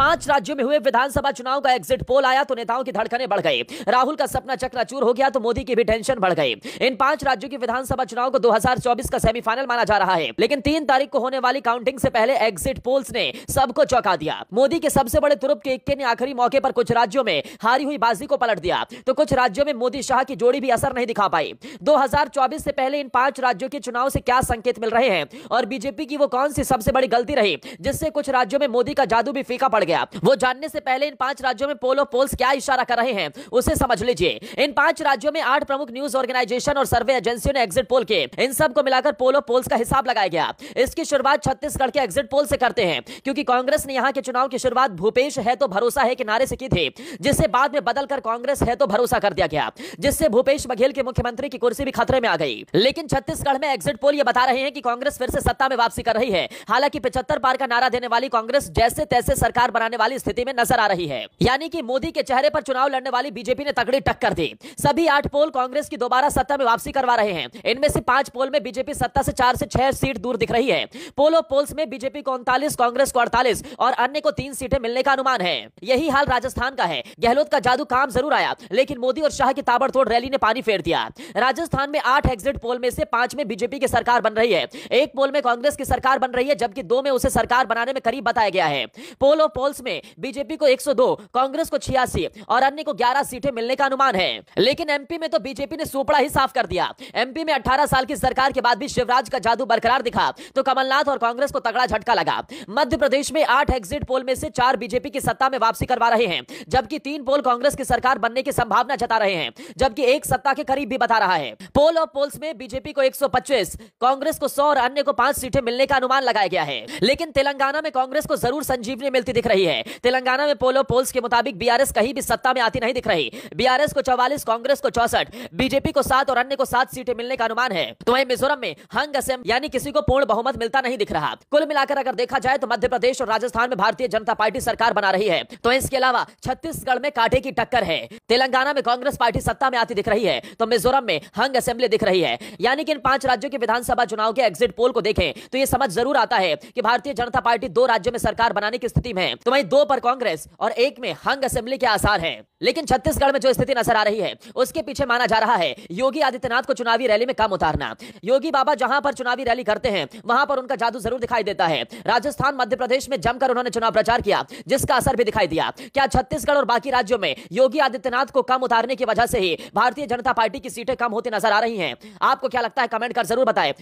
5 राज्यों में हुए विधानसभा चुनाव का एग्जिट पोल आया तो नेताओं की धड़कनें बढ़ गई। राहुल का सपना चकनाचूर हो गया तो मोदी की भी टेंशन बढ़ गई। इन 5 राज्यों की विधानसभा चुनाव को 2024 का सेमीफाइनल माना जा रहा है, लेकिन 3 तारीख को होने वाली काउंटिंग से पहले एग्जिट पोल्स ने सबको चौंका दिया। मोदी के सबसे बड़े तुरुप के इक्के ने आखिरी मौके पर कुछ राज्यों में हारी हुई बाजी को पलट दिया, तो कुछ राज्यों में मोदी शाह की जोड़ी भी असर नहीं दिखा पाई। 2024 से पहले इन 5 राज्यों के चुनाव से क्या संकेत मिल रहे हैं और बीजेपी की वो कौन सी सबसे बड़ी गलती रही जिससे कुछ राज्यों में मोदी का जादू भी फीका पड़ गया, वो जानने से पहले इन 5 राज्यों में पोल ऑफ पोल्स क्या इशारा कर रहे हैं उसे समझ लीजिए। इन 5 राज्यों में 8 प्रमुख न्यूज ऑर्गेनाइजेशन और सर्वे एजेंसियों ने एग्जिट पोल के इन सब को मिलाकर पोल ऑफ पोल्स का हिसाब लगाया गया। इसकी शुरुआत छत्तीसगढ़ के एग्जिट पोल से करते हैं, क्योंकि कांग्रेस ने यहां के चुनाव की शुरुआत भूपेश है तो भरोसा है के नारे से की थी, जिससे बाद में बदलकर कांग्रेस है तो भरोसा कर दिया गया, जिससे भूपेश बघेल के मुख्यमंत्री की कुर्सी भी खतरे में आ गई। लेकिन छत्तीसगढ़ में एग्जिट पोल ये बता रहे हैं कि कांग्रेस फिर से सत्ता में वापसी कर रही है। हालांकि 75 पार का नारा देने वाली कांग्रेस जैसे तैसे सरकार बनाने वाली स्थिति में नजर आ रही है, यानी कि मोदी के चेहरे पर चुनाव लड़ने वाली बीजेपी ने तगड़ी टक्कर दी। सभी 8 पोल कांग्रेस की दोबारा सत्ता में वापसी करवा रहे हैं। इनमें से 5 पोल में बीजेपी सत्ता से 4 से 6 सीट दूर दिख रही है। पोल ऑफ पोल्स में बीजेपी को 39, कांग्रेस को 48 और अन्य को 3 सीटें मिलने का अनुमान है। यही हाल राजस्थान का है। गहलोत का जादू काम जरूर आया, लेकिन मोदी और शाह की ताबड़तोड़ रैली ने पानी फेर दिया। राजस्थान में 8 एग्जिट पोल में से 5 में बीजेपी की सरकार बन रही है, 1 पोल में कांग्रेस की सरकार बन रही है, जबकि 2 में उसे सरकार बनाने में करीब बताया गया है। पोल ऑफ पोल्स में बीजेपी को 102, कांग्रेस को 86 और अन्य को 11 सीटें मिलने का अनुमान है। लेकिन एमपी में तो बीजेपी ने सूपड़ा ही साफ कर दिया। एमपी में 18 साल की सरकार के बाद भी शिवराज का जादू बरकरार दिखा तो कमलनाथ और कांग्रेस को तगड़ा झटका लगा। मध्य प्रदेश में 8 एग्जिट पोल में से 4 बीजेपी की सत्ता में वापसी करवा रहे हैं, जबकि 3 पोल कांग्रेस की सरकार बनने की संभावना जता रहे हैं, जबकि 1 सत्ता के करीब भी बता रहा है। पोल ऑफ पोल्स में बीजेपी को 125, कांग्रेस को 100 और अन्य को 5 सीटें मिलने का अनुमान लगाया गया है। लेकिन तेलंगाना में कांग्रेस को जरूर संजीवनी मिलती दिख रही है। तेलंगाना में पोल ऑफ पोल्स के मुताबिक बीआरएस कहीं भी सत्ता में आती नहीं दिख रही। बीआरएस को 44, कांग्रेस को 64, बीजेपी को 7 और अन्य को 7 सीटें मिलने का अनुमान है। तो वहीं मिजोरम में हंग असेंबली यानी किसी को पूर्ण बहुमत मिलता नहीं दिख रहा। कुल मिलाकर अगर देखा जाए तो मध्य प्रदेश और राजस्थान में भारतीय जनता पार्टी सरकार बना रही है, तो इसके अलावा छत्तीसगढ़ में कांटे की टक्कर है। तेलंगाना में कांग्रेस पार्टी सत्ता में आती दिख रही है, तो मिजोरम में हंग असेंबली दिख रही है। यानी कि इन 5 राज्यों के विधानसभा चुनाव के एग्जिट पोल को देखें तो यह समझ जरूर आता है कि भारतीय जनता पार्टी 2 राज्यों में सरकार बनाने की स्थिति में है, तो वहीं 2 पर कांग्रेस और 1 में हंग असेंबली के आसार हैं। लेकिन छत्तीसगढ़ में जो स्थिति नजर आ रही है उसके पीछे माना जा रहा है योगी आदित्यनाथ को चुनावी रैली में कम उतारना। योगी बाबा जहां पर चुनावी रैली करते हैं वहां पर उनका जादू जरूर दिखाई देता है। राजस्थान, मध्य प्रदेश में जमकर उन्होंने चुनाव प्रचार किया, जिसका असर भी दिखाई दिया। क्या छत्तीसगढ़ और बाकी राज्यों में योगी आदित्यनाथ को कम उतारने की वजह से ही भारतीय जनता पार्टी की सीटें कम होती नजर आ रही हैं? आपको क्या लगता है? कमेंट कर जरूर बताएं।